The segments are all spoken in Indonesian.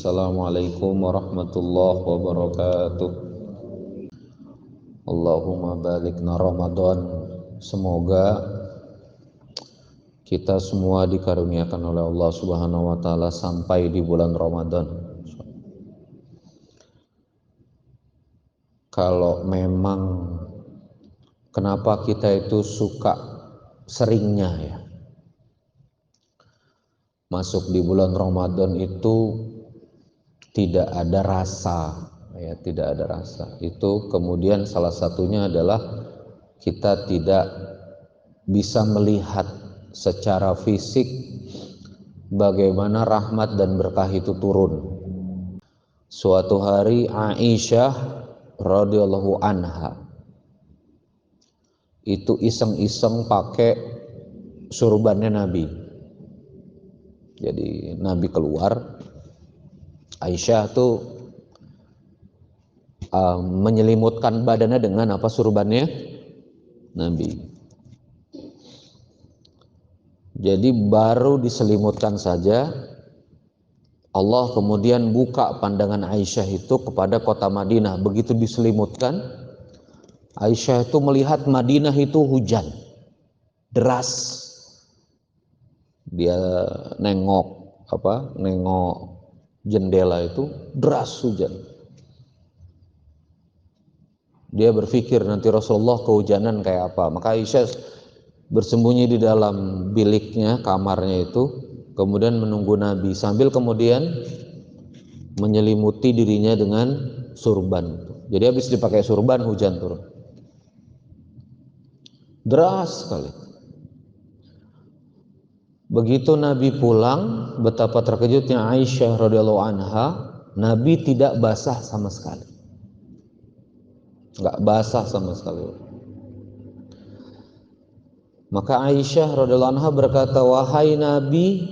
Assalamualaikum warahmatullahi wabarakatuh. Allahumma balikna Ramadan. Semoga kita semua dikaruniakan oleh Allah Subhanahu wa taala sampai di bulan Ramadan. Kalau memang kenapa kita itu suka seringnya ya masuk di bulan Ramadan itu tidak ada rasa ya, tidak ada rasa. Itu kemudian salah satunya adalah kita tidak bisa melihat secara fisik bagaimana rahmat dan berkah itu turun. Suatu hari Aisyah radhiyallahu anha itu iseng-iseng pakai surbannya Nabi. Jadi Nabi keluar, Aisyah tuh menyelimutkan badannya dengan apa, surbannya Nabi. Jadi baru diselimutkan saja, Allah kemudian buka pandangan Aisyah itu kepada kota Madinah. Begitu diselimutkan, Aisyah itu melihat Madinah itu hujan deras. Dia nengok jendela itu deras hujan. Dia berpikir nanti Rasulullah kehujanan kayak apa. Maka Aisyah bersembunyi di dalam biliknya, kamarnya itu, kemudian menunggu Nabi sambil kemudian menyelimuti dirinya dengan surban. Jadi habis dipakai surban, hujan turun deras sekali. Begitu Nabi pulang, betapa terkejutnya Aisyah radhiyallahu anha, Nabi tidak basah sama sekali. Enggak basah sama sekali. Maka Aisyah radhiyallahu anha berkata, "Wahai Nabi,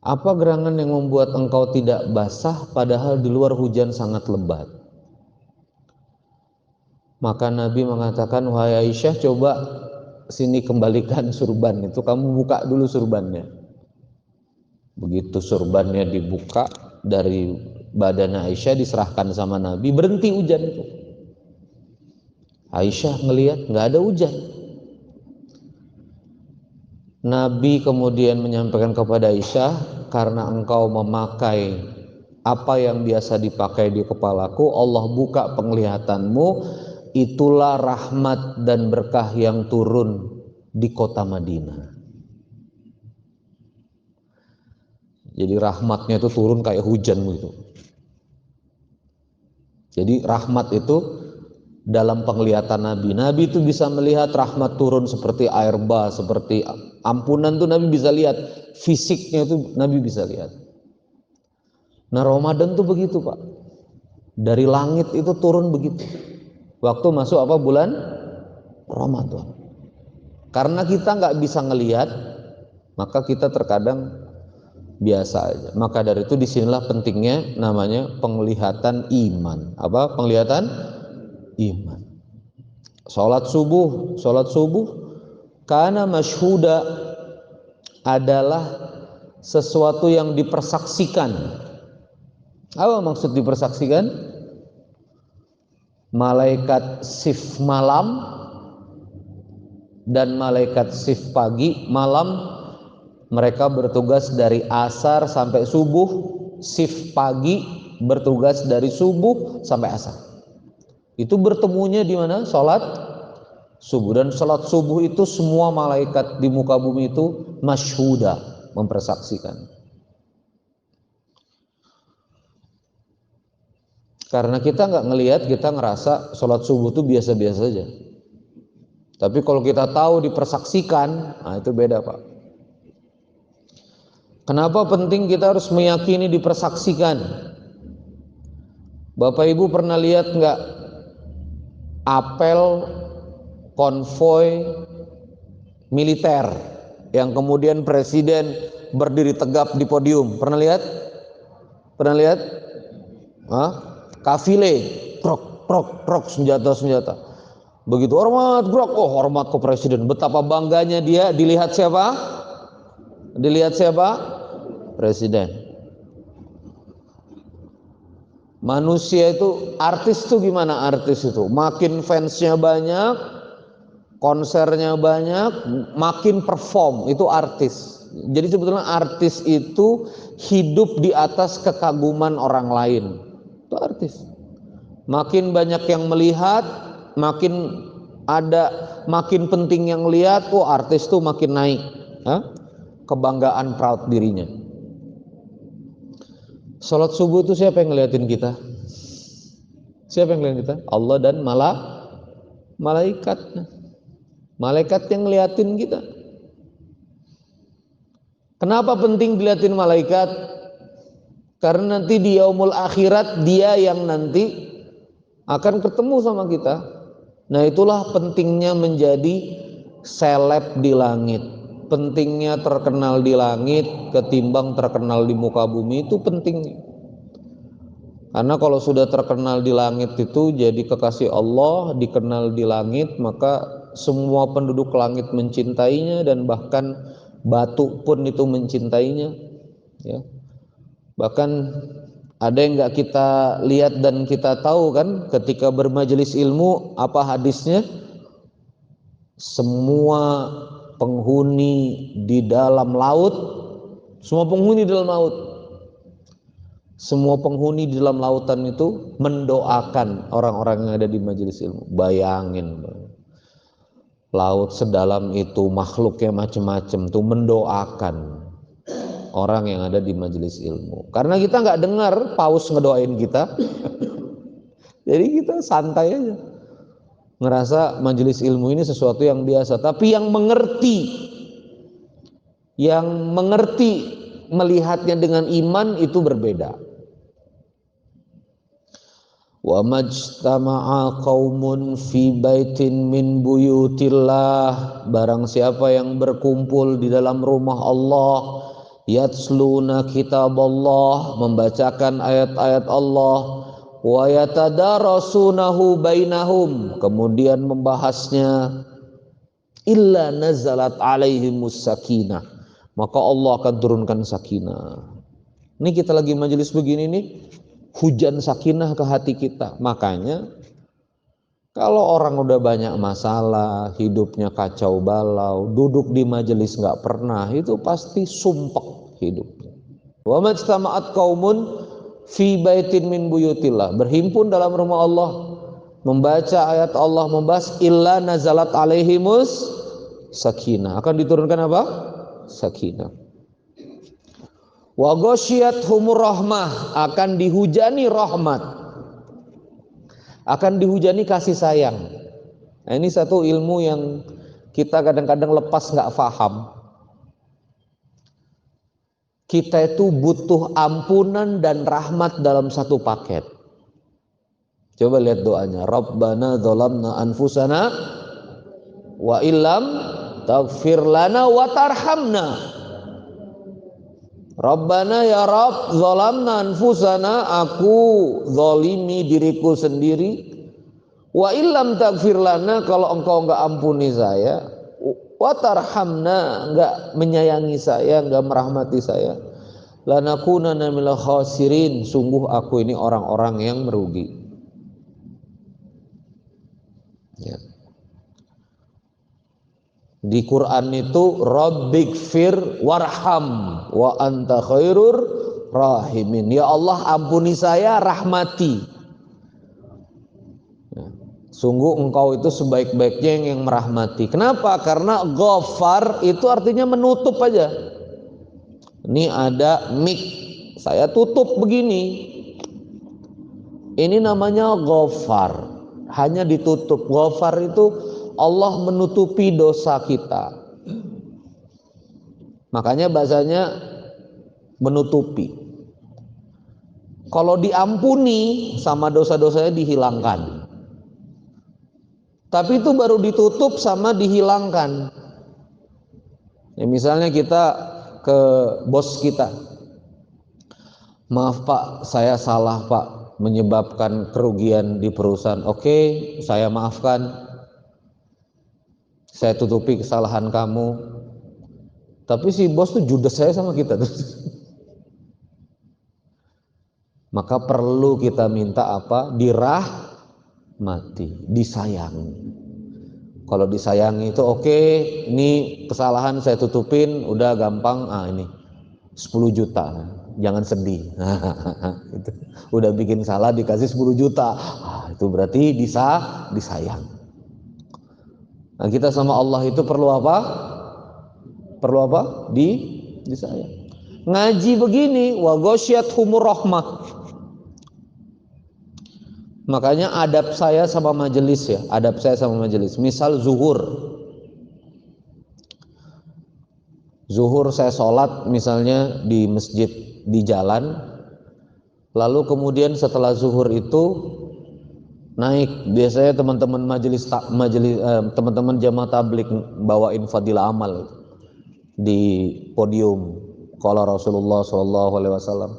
apa gerangan yang membuat engkau tidak basah padahal di luar hujan sangat lebat?" Maka Nabi mengatakan, "Wahai Aisyah, coba sini kembalikan surban itu, kamu buka dulu surbannya." Begitu surbannya dibuka dari badan Aisyah, diserahkan sama Nabi, berhenti hujan itu. Aisyah ngelihat nggak ada hujan. Nabi kemudian menyampaikan kepada Aisyah, "Karena engkau memakai apa yang biasa dipakai di kepalaku, Allah buka penglihatanmu, itulah rahmat dan berkah yang turun di kota Madinah." Jadi rahmatnya itu turun kayak hujan gitu. Jadi rahmat itu dalam penglihatan Nabi. Nabi itu bisa melihat rahmat turun seperti air bah, seperti ampunan tuh Nabi bisa lihat. Fisiknya itu Nabi bisa lihat. Nah Ramadan tuh begitu Pak. Dari langit itu turun begitu. Waktu masuk apa, bulan Ramadan. Karena kita nggak bisa ngelihat, maka kita terkadang biasa aja. Maka dari itu disinilah pentingnya namanya penglihatan iman. Apa penglihatan iman? Salat subuh karena masyhuda adalah sesuatu yang dipersaksikan. Apa maksud dipersaksikan? Malaikat shift malam dan malaikat shift pagi. Malam mereka bertugas dari asar sampai subuh, shift pagi bertugas dari subuh sampai asar. Itu bertemunya di mana? Salat subuh. Dan salat subuh itu semua malaikat di muka bumi itu masyhuda, mempersaksikan. Karena kita nggak ngelihat, kita ngerasa sholat subuh itu biasa-biasa saja. Tapi kalau kita tahu dipersaksikan, nah itu beda Pak. Kenapa penting kita harus meyakini dipersaksikan? Bapak Ibu pernah lihat nggak apel konvoi militer yang kemudian presiden berdiri tegap di podium? Pernah lihat? Pernah lihat? Kafile, prok, senjata. Begitu hormat, hormat ke presiden. Betapa bangganya dia. Dilihat siapa? Presiden. Manusia itu, artis tuh gimana artis itu? Makin fansnya banyak, konsernya banyak, makin perform, itu artis. Jadi sebetulnya artis itu hidup di atas kekaguman orang lain. Itu artis. Makin banyak yang melihat, makin makin penting yang lihat, oh artis tuh makin naik. Kebanggaan, proud dirinya. Salat subuh itu siapa yang ngeliatin kita? Siapa yang ngeliatin kita? Allah dan malaikat. Malaikat yang ngeliatin kita. Kenapa penting diliatin malaikat? Karena nanti di yaumul akhirat dia yang nanti akan ketemu sama kita. Nah, itulah pentingnya menjadi seleb di langit. Pentingnya terkenal di langit ketimbang terkenal di muka bumi, itu penting. Karena kalau sudah terkenal di langit itu jadi kekasih Allah, dikenal di langit, maka semua penduduk langit mencintainya dan bahkan batu pun itu mencintainya, ya. Bahkan ada yang nggak kita lihat dan kita tahu kan, ketika bermajelis ilmu, apa hadisnya? Semua penghuni di dalam laut, semua penghuni di dalam laut, semua penghuni di dalam lautan itu mendoakan orang-orang yang ada di majelis ilmu. Bayangin, laut sedalam itu, makhluknya macam-macam tuh mendoakan orang yang ada di majelis ilmu. Karena kita nggak dengar paus ngedoain kita, jadi kita santai aja, ngerasa majelis ilmu ini sesuatu yang biasa. Tapi yang mengerti melihatnya dengan iman itu berbeda. Wa majtama'a qaumun fi baitin min buyutillah, barang siapa yang berkumpul di dalam rumah Allah, yatsluna kitab Allah, membacakan ayat-ayat Allah, wa yatadarasunahu bainahum, kemudian membahasnya, illa nazalat alaihimus sakinah, maka Allah akan turunkan sakinah. Ini kita lagi majelis begini nih, hujan sakinah ke hati kita. Makanya kalau orang udah banyak masalah, hidupnya kacau balau, duduk di majelis nggak pernah, itu pasti sumpek hidupnya. Wa majtama'at qaumun fi baitin min buyutillah, berhimpun dalam rumah Allah, membaca ayat Allah, membahas, illa nazalat alaihimus sakinah, akan diturunkan apa? Sakinah. Wa ghasyiyathumur rahmah, akan dihujani rahmat, akan dihujani kasih sayang. Nah, ini satu ilmu yang kita kadang-kadang lepas nggak paham. Kita itu butuh ampunan dan rahmat dalam satu paket. Coba lihat doanya, Rabbana dzalamna anfusana wa illam taghfir lana wa tarhamna. Rabbana ya Rabb, zalamna anfusana, aku zalimi diriku sendiri, wa illam taghfir lana, kalau engkau enggak ampuni saya, wa tarhamna, enggak menyayangi saya, enggak merahmati saya, lanakunanna minal khasirin, sungguh aku ini orang-orang yang merugi. Ya. Di Quran itu Rabbighfir warham wa anta khairur rahimin, ya Allah ampuni saya, rahmati, sungguh engkau itu sebaik-baiknya yang merahmati. Kenapa? Karena ghafar itu artinya menutup aja. Ini ada mic, saya tutup begini, ini namanya ghafar, hanya ditutup. Ghafar itu Allah menutupi dosa kita, makanya bahasanya menutupi. Kalau diampuni, sama dosa-dosanya dihilangkan, tapi itu baru ditutup sama dihilangkan. Ya, misalnya kita ke bos kita, maaf Pak, saya salah Pak, menyebabkan kerugian di perusahaan. Oke, saya maafkan, saya tutupi kesalahan kamu. Tapi si bos tuh judes saya sama kita. Maka perlu kita minta apa? Dirahmati, disayangi. Kalau disayangi itu oke, ini kesalahan saya tutupin, udah gampang. Ini 10 juta, jangan sedih. Itu. Udah bikin salah dikasih 10 juta, itu berarti disayang. Nah, kita sama Allah itu perlu apa? Perlu apa? Disayang. Ngaji begini, wa ghasyiyatuhumur rahmah. Makanya adab saya sama majelis ya, adab saya sama majelis. Misal zuhur saya sholat misalnya di masjid di jalan, lalu kemudian setelah zuhur itu naik, biasanya teman-teman majelis teman-teman jamaah tabligh bawain fadilah amal di podium. Qala Rasulullah SAW.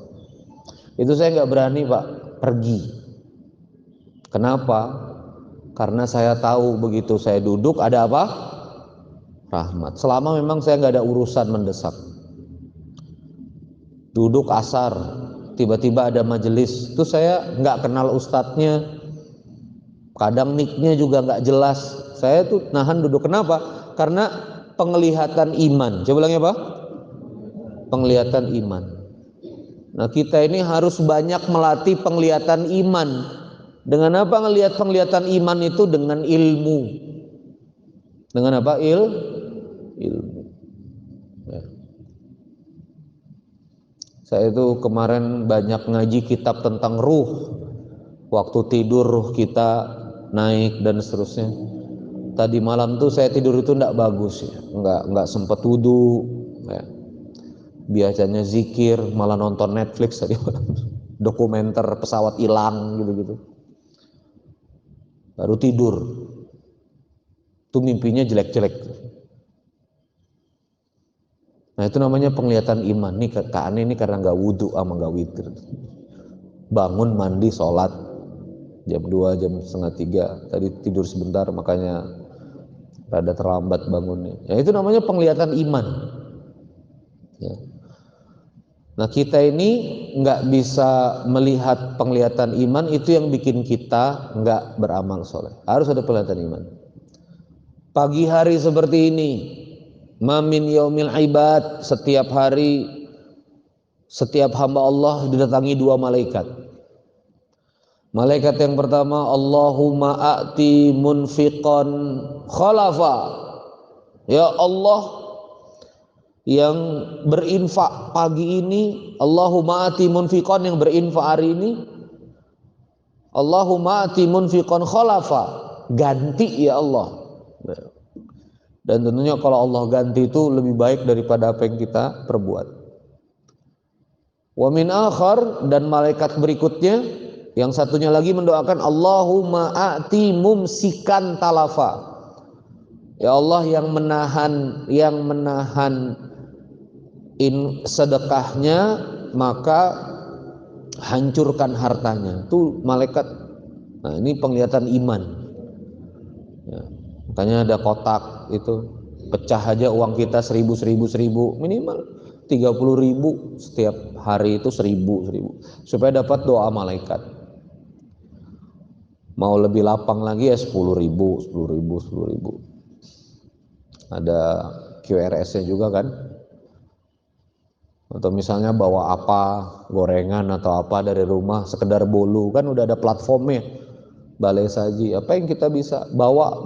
Itu saya nggak berani Pak pergi. Kenapa? Karena saya tahu begitu saya duduk ada apa? Rahmat. Selama memang saya nggak ada urusan mendesak. Duduk asar, tiba-tiba ada majelis, itu saya nggak kenal ustadznya, kadang nicknya juga nggak jelas. Saya tuh nahan duduk. Kenapa? Karena penglihatan iman. Coba ulangi apa? Penglihatan iman. Nah, kita ini harus banyak melatih penglihatan iman. Dengan apa ngelihat penglihatan iman itu? Dengan ilmu. Dengan apa? Ilmu. Ya. Saya itu kemarin banyak ngaji kitab tentang ruh. Waktu tidur ruh kita naik dan seterusnya. Tadi malam tuh saya tidur itu enggak bagus ya. Enggak sempat wudu. Ya. Biasanya zikir, malah nonton Netflix tadi malam. Dokumenter pesawat hilang gitu-gitu. Baru tidur, tuh mimpinya jelek-jelek. Nah itu namanya penglihatan iman. Nih Kak Ani ini karena nggak wudhu sama nggak witir. Bangun mandi sholat jam 2 jam setengah 3. Tadi tidur sebentar makanya rada terlambat bangunnya. Ya itu namanya penglihatan iman. Ya. Nah kita ini nggak bisa melihat penglihatan iman, itu yang bikin kita nggak beramal soleh. Harus ada penglihatan iman. Pagi hari seperti ini, mamin yaumil ibad, setiap hari, setiap hamba Allah didatangi 2 malaikat. Malaikat yang pertama, Allahumma a'ti munfiqan khalafa. Ya Allah, yang berinfak pagi ini, Allahumma ati munfiqan, yang berinfak hari ini, Allahumma ati munfiqan khalafa, ganti ya Allah. Dan tentunya kalau Allah ganti itu lebih baik daripada apa yang kita perbuat. Wa min akhar, dan malaikat berikutnya yang satunya lagi mendoakan Allahumma ati mumsikan talafa. Ya Allah, yang menahan sedekahnya maka hancurkan hartanya. Itu malaikat. Nah ini penglihatan iman ya. Makanya ada kotak itu, pecah aja uang kita 1000 minimal 30.000 setiap hari, itu 1000 supaya dapat doa malaikat. Mau lebih lapang lagi ya 10.000. Ada QRS nya juga kan. Atau misalnya bawa apa, gorengan atau apa dari rumah, sekedar bolu, kan udah ada platformnya, balai saji. Apa yang kita bisa bawa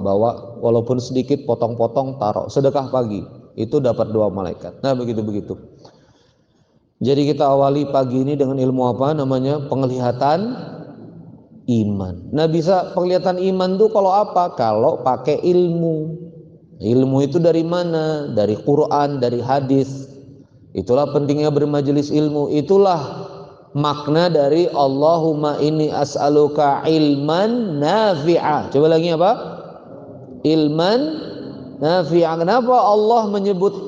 walaupun sedikit, potong-potong, taruh, sedekah pagi, itu dapat doa malaikat. Nah begitu. Jadi kita awali pagi ini dengan ilmu apa namanya? Penglihatan iman. Nah bisa penglihatan iman tuh kalau apa? Kalau pakai ilmu. Ilmu itu dari mana? Dari Quran, dari hadis. Itulah pentingnya bermajelis ilmu. Itulah makna dari Allahumma inni as'aluka ilman nafi'a. Coba lagi apa? Ilman nafi'a. Kenapa Allah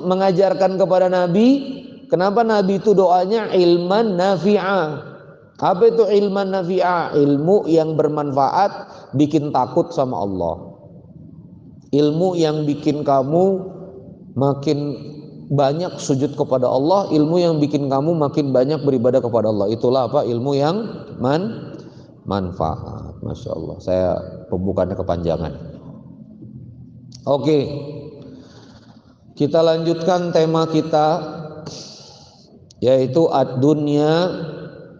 mengajarkan kepada Nabi? Kenapa Nabi itu doanya ilman nafi'a? Apa itu ilman nafi'a? Ilmu yang bermanfaat, bikin takut sama Allah. Ilmu yang bikin kamu makin banyak sujud kepada Allah, ilmu yang bikin kamu makin banyak beribadah kepada Allah. Itulah apa? Ilmu yang manfaat. Masya Allah, saya pembukaannya kepanjangan. Oke, kita lanjutkan tema kita, yaitu ad-dunya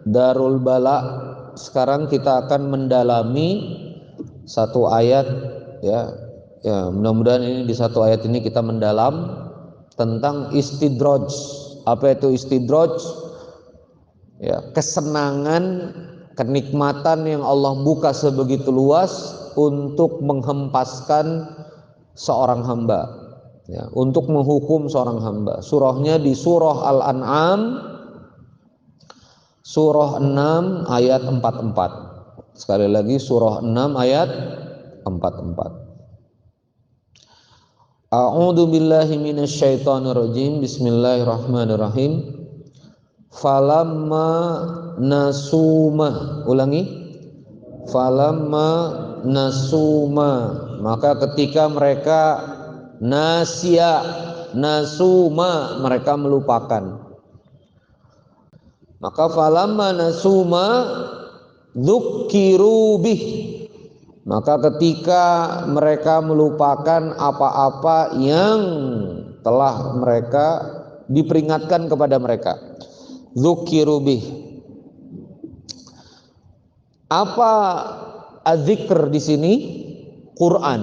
darul bala. Sekarang kita akan mendalami satu ayat, ya mudah-mudahan ini di satu ayat ini kita mendalam tentang istidraj. Apa itu istidraj? Ya, kesenangan, kenikmatan yang Allah buka sebegitu luas untuk menghempaskan seorang hamba, ya, untuk menghukum seorang hamba. Surahnya di surah Al-An'am, surah 6 ayat 44. Sekali lagi surah 6 ayat 44. A'udzu billahi minasyaitonir rajim. Bismillahirrahmanirrahim. Falamma nasuma. Ulangi. Falamma nasuma. Maka ketika mereka nasuma, mereka melupakan. Maka falamma nasuma dzukkiru bih. Maka ketika mereka melupakan apa-apa yang telah mereka diperingatkan kepada mereka, dzukkiru bih. Apa adzikr di sini? Quran.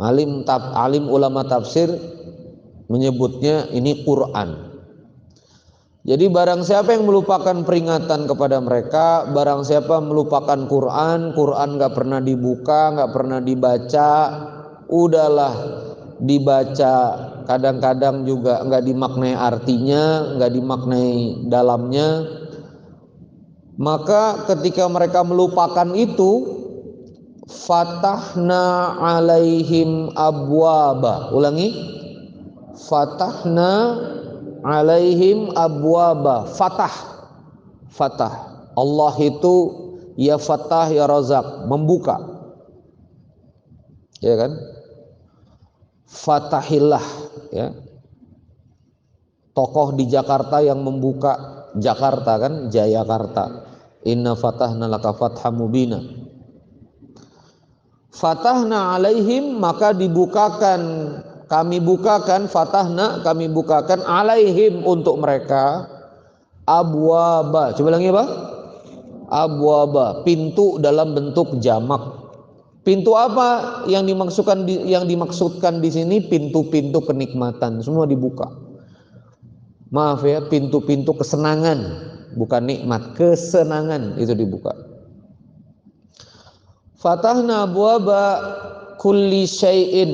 Alim ulama tafsir menyebutnya ini Quran. Jadi barang siapa yang melupakan peringatan kepada mereka, barang siapa melupakan Quran gak pernah dibuka, gak pernah dibaca, udahlah dibaca, kadang-kadang juga gak dimaknai artinya, gak dimaknai dalamnya. Maka ketika mereka melupakan itu, fatahna alaihim abwaba. Ulangi. Fatahna alaihim abwaba. Fatah. Allah itu ya Fatah ya Razak, membuka. Ya kan? Fatahillah, ya. Tokoh di Jakarta yang membuka Jakarta kan, Jayakarta. Inna fatahna laka fatham mubina. Fatahna alaihim, maka dibukakan, kami bukakan, fatahna, kami bukakan, alaihim, untuk mereka, abwaba. Coba lagi apa? Abwaba, pintu dalam bentuk jamak. Pintu apa yang dimaksudkan di sini? Pintu-pintu kenikmatan, semua dibuka. Maaf ya, pintu-pintu kesenangan, bukan nikmat, kesenangan itu dibuka. Fatahna abwaba kulli syai'in,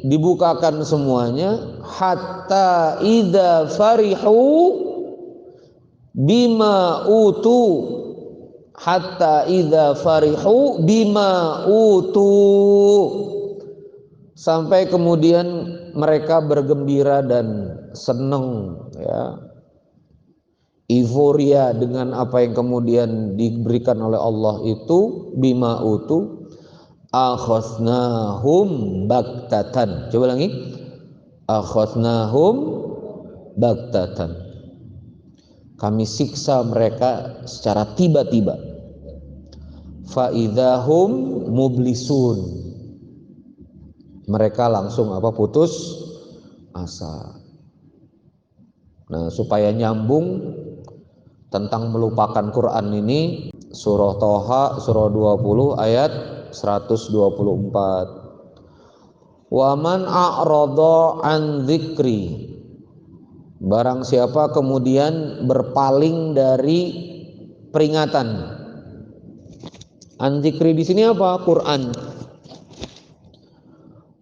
dibukakan semuanya, hatta idza farihu bima utu, hatta idza farihu bima utu, sampai kemudian mereka bergembira dan senang, ya, euforia dengan apa yang kemudian diberikan oleh Allah itu, bima utu, akhadnahum baktatan. Coba lagi. Akhadnahum baktatan. Kami siksa mereka secara tiba-tiba. Fa idzahum mublisun. Mereka langsung putus asa. Nah, supaya nyambung tentang melupakan Quran ini, surah Toha surah 20 ayat 124. Wa man a'rada an dzikri, barang siapa kemudian berpaling dari peringatan. An dzikri di sini apa? Quran.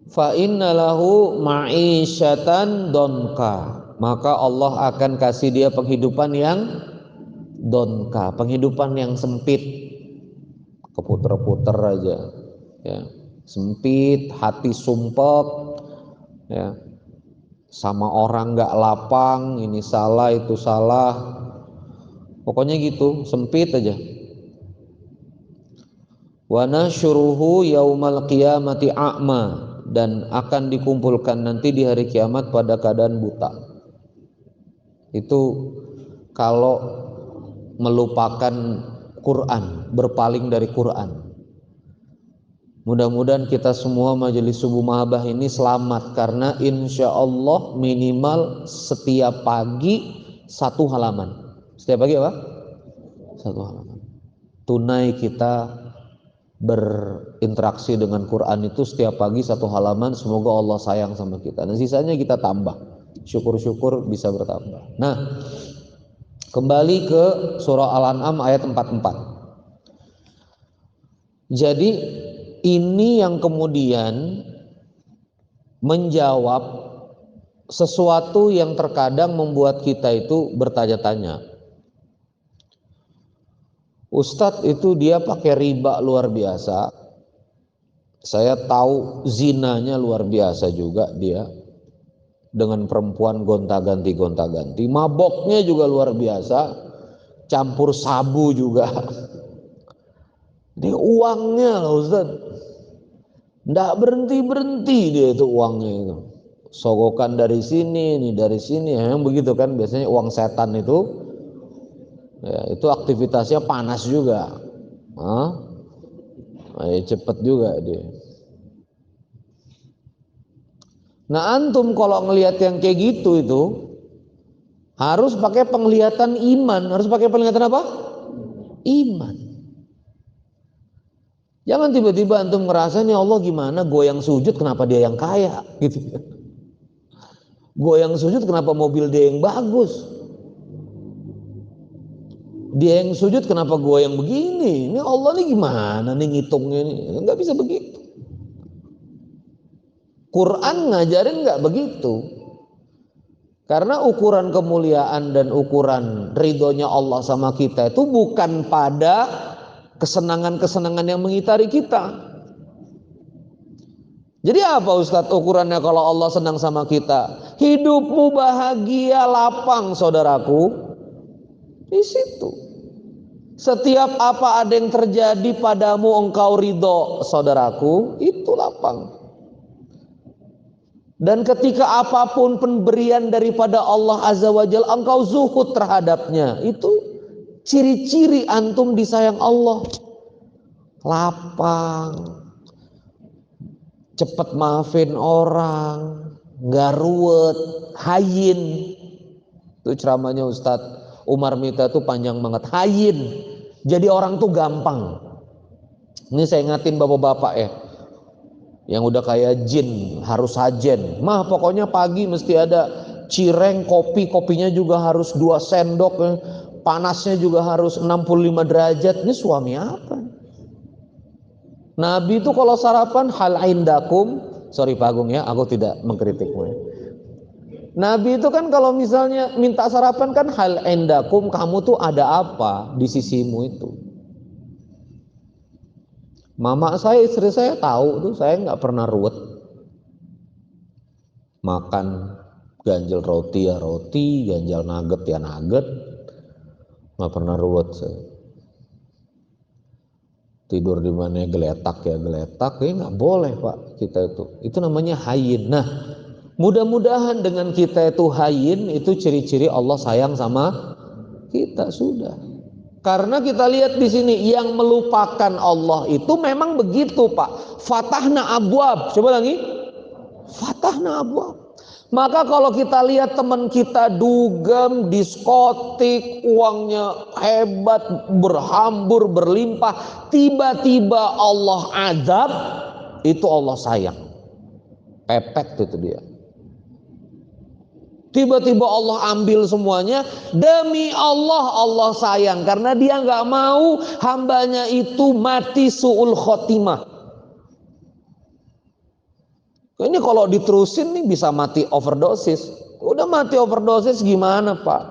Fa innalahu ma'isyatan donka, maka Allah akan kasih dia penghidupan yang donka, penghidupan yang sempit, keputer-puter aja, ya, sempit, hati sumpek, ya, sama orang nggak lapang, ini salah itu salah, pokoknya gitu, sempit aja. Wa nasyuruhu yaumal qiyamati a'ma, dan akan dikumpulkan nanti di hari kiamat pada keadaan buta. Itu kalau melupakan Quran, berpaling dari Quran. Mudah-mudahan kita semua Majelis Subuh Mahabah ini selamat, karena insya Allah minimal setiap pagi 1 halaman. Setiap pagi apa? 1 halaman. Tunai kita berinteraksi dengan Quran itu setiap pagi 1 halaman. Semoga Allah sayang sama kita. Dan sisanya kita tambah. Syukur-syukur bisa bertambah. Nah, kembali ke surah Al-An'am ayat 44. Jadi ini yang kemudian menjawab sesuatu yang terkadang membuat kita itu bertanya-tanya. Ustadz itu dia pakai riba luar biasa. Saya tahu zinanya luar biasa juga dia. Dengan perempuan gonta-ganti. Maboknya juga luar biasa. Campur sabu juga. Ini uangnya loh Ustaz. Nggak berhenti dia itu uangnya itu. Sogokan dari sini, ini dari sini. Yang begitu kan biasanya uang setan itu. Ya, itu aktivitasnya panas juga. Cepet juga dia. Nah antum kalau ngelihat yang kayak gitu itu harus pakai penglihatan iman. Harus pakai penglihatan apa? Iman. Jangan tiba-tiba antum ngerasa nih Allah gimana, goyang sujud kenapa dia yang kaya gitu. Goyang sujud kenapa mobil dia yang bagus. Dia yang sujud kenapa goyang begini. Ini Allah nih gimana nih ngitungnya nih. Enggak bisa begitu. Quran ngajarin enggak begitu. Karena ukuran kemuliaan dan ukuran ridhonya Allah sama kita itu bukan pada kesenangan-kesenangan yang mengitari kita. Jadi apa Ustadz ukurannya kalau Allah senang sama kita? Hidupmu bahagia, lapang saudaraku. Di situ. Setiap apa ada yang terjadi padamu engkau ridho saudaraku, itu lapang. Dan ketika apapun pemberian daripada Allah Azza wa Jalla engkau zuhud terhadapnya, itu ciri-ciri antum disayang Allah. Lapang, cepat maafin orang, nggak ruwet, hayyin. Itu ceramahnya Ustadz Umar Mita tuh panjang banget. Hayyin, jadi orang tuh gampang. Ini saya ingatin bapak-bapak ya, yang udah kayak jin, harus sajen. Mah pokoknya pagi mesti ada cireng kopinya juga harus 2 sendok. Panasnya juga harus 65 derajat. Ini suami apa? Nabi itu kalau sarapan hal indakum. Sorry Pak Agung ya, aku tidak mengkritikmu ya. Nabi itu kan kalau misalnya minta sarapan kan hal indakum, kamu tuh ada apa di sisimu itu. Mama saya, istri saya tahu tuh saya nggak pernah ruwet. Makan ganjel roti ya roti, ganjel nugget ya nugget. Nggak pernah ruwet saya. Tidur di mana geletak ya geletak. Ya nggak boleh Pak kita itu. Itu namanya hayyin. Nah, mudah-mudahan dengan kita itu hayyin, itu ciri-ciri Allah sayang sama kita sudah. Karena kita lihat di sini yang melupakan Allah itu memang begitu Pak. Fatahna abwab. Coba lagi. Fatahna abwab. Maka kalau kita lihat teman kita dugem, diskotik, uangnya hebat, berhambur, berlimpah, tiba-tiba Allah azab, itu Allah sayang. Pepet itu dia. Tiba-tiba Allah ambil semuanya, demi Allah sayang, karena dia nggak mau hambanya itu mati su'ul khotimah. Ini kalau diterusin nih bisa mati overdosis. Udah mati overdosis gimana Pak?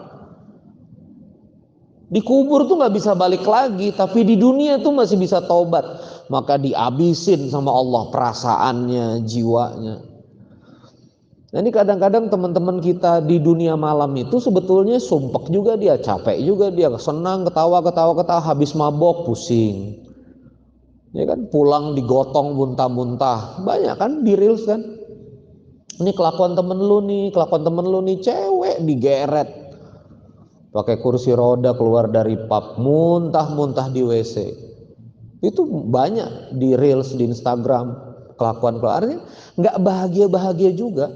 Dikubur tuh nggak bisa balik lagi, tapi di dunia tuh masih bisa taubat. Maka dihabisin sama Allah perasaannya, jiwanya. Nah ini kadang-kadang teman-teman kita di dunia malam itu sebetulnya sumpek juga dia, capek juga dia, senang, ketawa, habis mabok, pusing. Ya kan, pulang digotong muntah-muntah. Banyak kan di reels kan. Ini kelakuan temen lu nih, cewek digeret. Pakai kursi roda keluar dari pub, muntah-muntah di WC. Itu banyak di reels di Instagram, kelakuan keluarnya nggak bahagia-bahagia juga.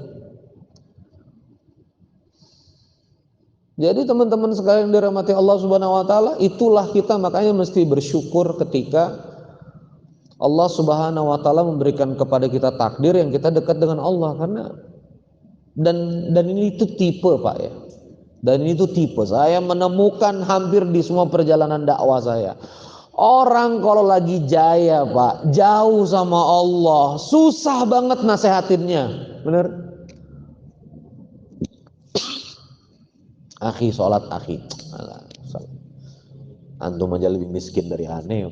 Jadi teman-teman sekalian yang dirahmati Allah Subhanahu wa taala, itulah kita makanya mesti bersyukur ketika Allah Subhanahu wa taala memberikan kepada kita takdir yang kita dekat dengan Allah, karena dan ini itu tipe Pak ya. Dan itu tipe saya menemukan hampir di semua perjalanan dakwah saya. Orang kalau lagi jaya Pak, jauh sama Allah, susah banget nasehatinnya. Bener? Akhi sholat akhi. Alah, antum aja lebih miskin dari aneh.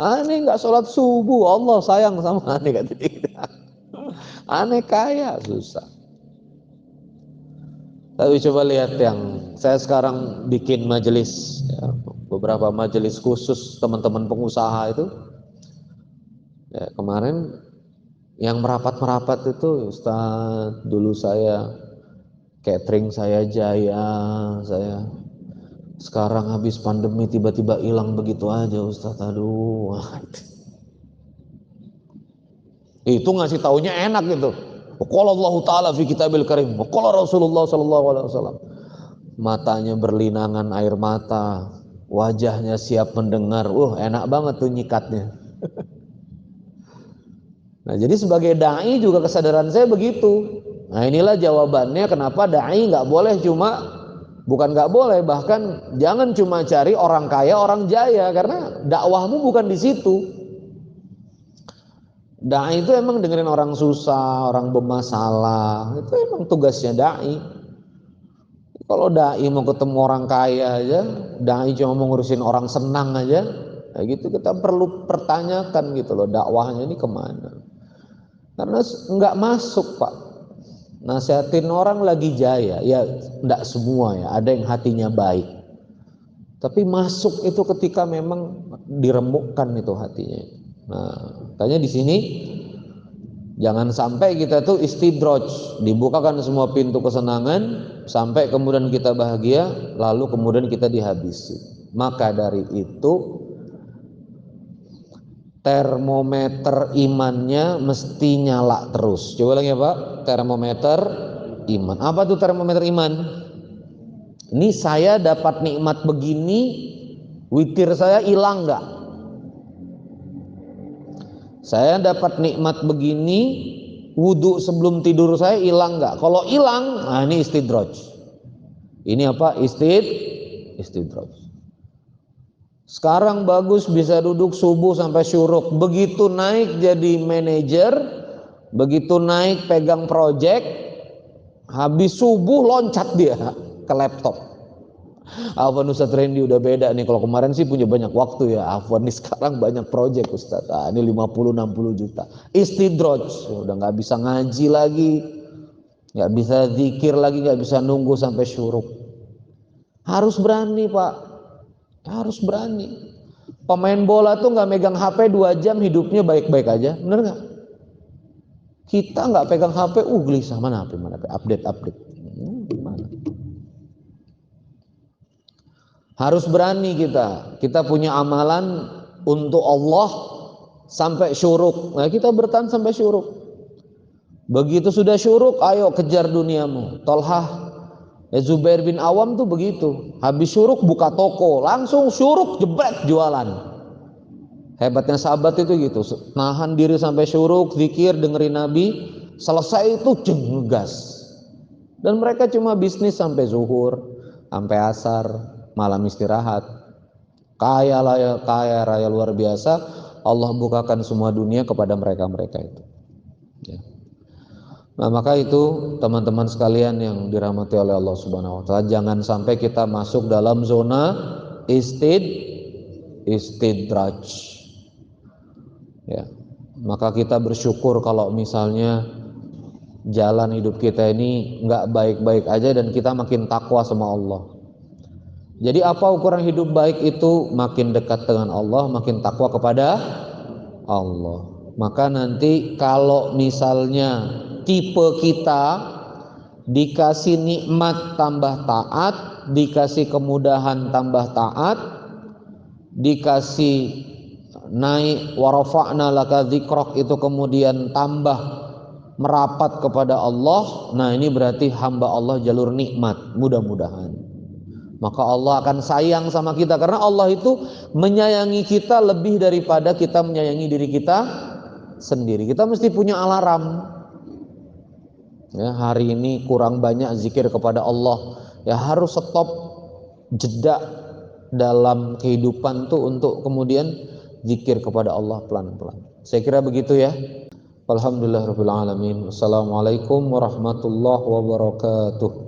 Aneh nggak sholat subuh, Allah sayang sama aneh katanya. Aneh kaya susah. Tapi coba lihat yang saya sekarang bikin majelis, ya, beberapa majelis khusus teman-teman pengusaha itu. Ya, kemarin yang merapat-merapat itu Ustaz, dulu saya catering saya jaya, saya sekarang habis pandemi tiba-tiba hilang begitu aja Ustaz. Aduh. Itu ngasih taunya enak gitu. Qala Allah Ta'ala fi kitabil karim, qala Rasulullah sallallahu alaihi wasallam. Matanya berlinangan air mata, wajahnya siap mendengar. Enak banget tuh nyikatnya. Nah, jadi sebagai dai juga kesadaran saya begitu. Nah, inilah jawabannya kenapa dai nggak boleh bukan nggak boleh, bahkan jangan cuma cari orang kaya, orang jaya, karena dakwahmu bukan di situ. Dai itu emang dengerin orang susah, orang bermasalah, itu emang tugasnya dai. Kalau dai mau ketemu orang kaya aja, dai cuma mau ngurusin orang senang aja, kayak gitu kita perlu pertanyakan gitu loh, dakwahnya ini kemana? Karena nggak masuk Pak. Nasihatin orang lagi jaya, ya nggak semua ya, ada yang hatinya baik. Tapi masuk itu ketika memang diremukkan itu hatinya. Nah, makanya di sini jangan sampai kita tuh istidraj, dibukakan semua pintu kesenangan sampai kemudian kita bahagia, lalu kemudian kita dihabisi. Maka dari itu termometer imannya mesti nyala terus. Coba lagi ya Pak, termometer iman. Apa tuh termometer iman? Ini saya dapat nikmat begini, witir saya hilang nggak? Saya dapat nikmat begini, wudhu sebelum tidur saya hilang nggak? Kalau hilang, nah ini istidraj. Ini apa? Istidraj. Sekarang bagus bisa duduk subuh sampai syuruk. Begitu naik jadi manajer, begitu naik pegang project, habis subuh loncat dia ke laptop. Afwan Ustaz Randy udah beda nih, kalau kemarin sih punya banyak waktu ya, Afwan nih sekarang banyak project Ustaz. Ini 50-60 juta. Istidraj, udah nggak bisa ngaji lagi, nggak bisa zikir lagi, nggak bisa nunggu sampai syuruk. Harus berani Pak, harus berani. Pemain bola tuh nggak megang HP 2 jam hidupnya baik-baik aja, bener nggak? Kita nggak pegang HP, gelisah, mana HP, update. Gimana? Harus berani kita punya amalan untuk Allah sampai syuruk. Nah, kita bertahan sampai syuruk. Begitu sudah syuruk, ayo kejar duniamu. Tolhah Zubair bin Awam tuh begitu. Habis syuruk buka toko, langsung syuruk jebret jualan. Hebatnya sahabat itu gitu. Nahan diri sampai syuruk, zikir, dengerin Nabi, selesai itu ngegas. Dan mereka cuma bisnis sampai zuhur, sampai asar, malam istirahat. Kaya raya luar biasa. Allah bukakan semua dunia kepada mereka itu ya. Nah, maka itu teman-teman sekalian yang dirahmati oleh Allah Subhanahu wa taala, jangan sampai kita masuk dalam zona istidraj ya. Maka kita bersyukur kalau misalnya jalan hidup kita ini nggak baik-baik aja dan kita makin takwa sama Allah. Jadi apa ukuran hidup baik itu? Makin dekat dengan Allah, makin takwa kepada Allah. Maka nanti kalau misalnya tipe kita dikasih nikmat tambah taat, dikasih kemudahan tambah taat, dikasih naik warafa'na laka dzikrok itu kemudian tambah merapat kepada Allah. Nah, ini berarti hamba Allah jalur nikmat, mudah-mudahan. Maka Allah akan sayang sama kita karena Allah itu menyayangi kita lebih daripada kita menyayangi diri kita sendiri. Kita mesti punya alarm. Ya, hari ini kurang banyak zikir kepada Allah. Ya harus stop, jeda dalam kehidupan tuh untuk kemudian zikir kepada Allah pelan-pelan. Saya kira begitu ya. Alhamdulillahirabbil alamin. Wassalamualaikum warahmatullahi wabarakatuh.